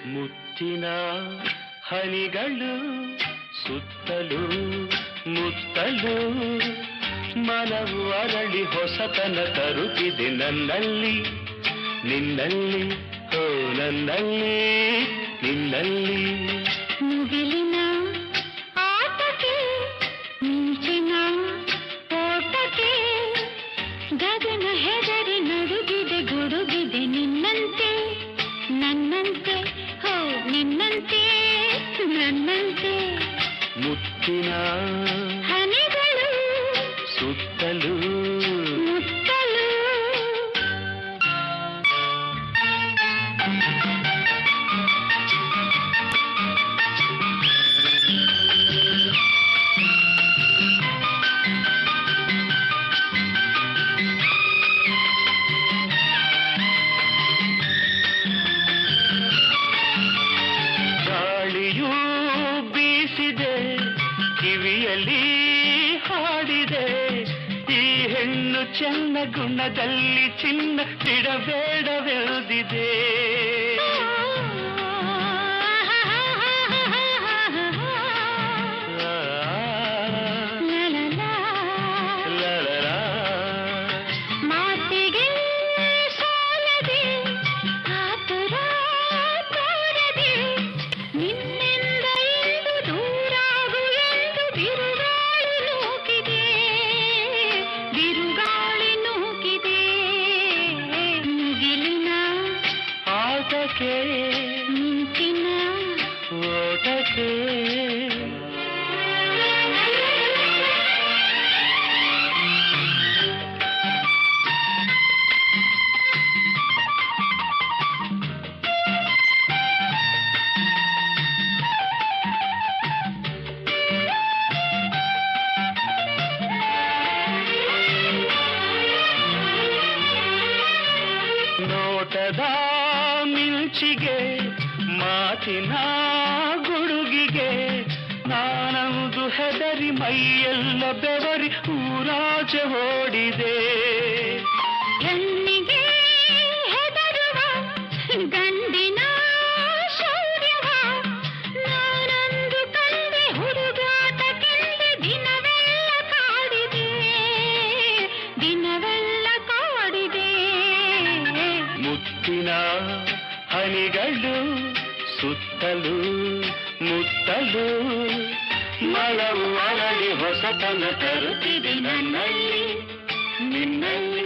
ಮುತ್ತಿನ ಹನಿಗಳು ಸುತ್ತಲೂ ಮುತ್ತಲು ಮನವು ಅರಳಿ ಹೊಸತನ ತರುತ್ತಿದೆ ನನ್ನಲ್ಲಿ ನಿನ್ನಲ್ಲಿ ಓ ನನ್ನಲ್ಲಿ ನಿನ್ನಲ್ಲಿ ಮುಗಿಲಿನ ಆಟಕ್ಕೆ ಮಿಂಚಿನ ಓಟಕ್ಕೆ ಗಗನ ಹೆದರಿ ನಡುಗಿದೆ ಗುಡುಗಿದೆ ನಿನ್ನಂತೆ ನನ್ನಂತೆ ಹೋ ನಿನ್ನಂತೆ ನನ್ನಂತೆ ಮುತ್ತಿನ ಹನಿಗಳು ಸುತ್ತಲೂ ಮುತ್ತಲು ಗಾಳಿಯೂ ಬೀಸಿದೆ ಕಿವಿಯಲ್ಲಿ ಹಾಡಿದೆ ಈ ಹೆಣ್ಣು ಚೆನ್ನ ಗುಣದಲ್ಲಿ ಚಿನ್ನ ಬಿಡಬೇಡವೆಳೆದಿದೆ ಮಾತಿಗೆ ಸಾಲದೆ ಆತುರ ತೋರದೆ ನಿನ್ನಿಂದ ಇಂದು ದೂರಾಗು ಎಂದು ಬಿರುಗಾಳಿ ನೂಕಿದೆ ಬಿರುಗಾಳಿ ನೂಕಿದೆ ಮುಗಿಲಿನ ಆಟಕ್ಕೆ ಮಿಂಚಿನ ಓಟಕ್ಕೆ ನೋಟದ ಮಿಂಚಿಗೆ ಮಾತಿನ ಗುಡುಗಿಗೆ ನಾನಂದು ಹೆದರಿ ಮೈಯೆಲ್ಲ ಬೆವರಿ ಊರಾಚೆ ಓಡಿದೆ ಹೆಣ್ಣಿಗೆ ಹೆದರುವ ಗಂಡಿನ ಶೌರ್ಯವ ನಾನಂದು ಕಂಡೆ ಹುಡುಗಾಟಕ್ಕೆಂದೆ ದಿನವೆಲ್ಲ ಕಾಡಿದೆ ದಿನವೆಲ್ಲ ಕಾಡಿದೆ ಮುತ್ತಿನ ಹನಿಗಳು ಸುತ್ತಲೂ ಮುತ್ತಲು ಮನವು ಅರಳಿ ಹೊಸತನ ತರುತ್ತಿದೆ ನನ್ನಲ್ಲಿ ನಿನ್ನಲ್ಲಿ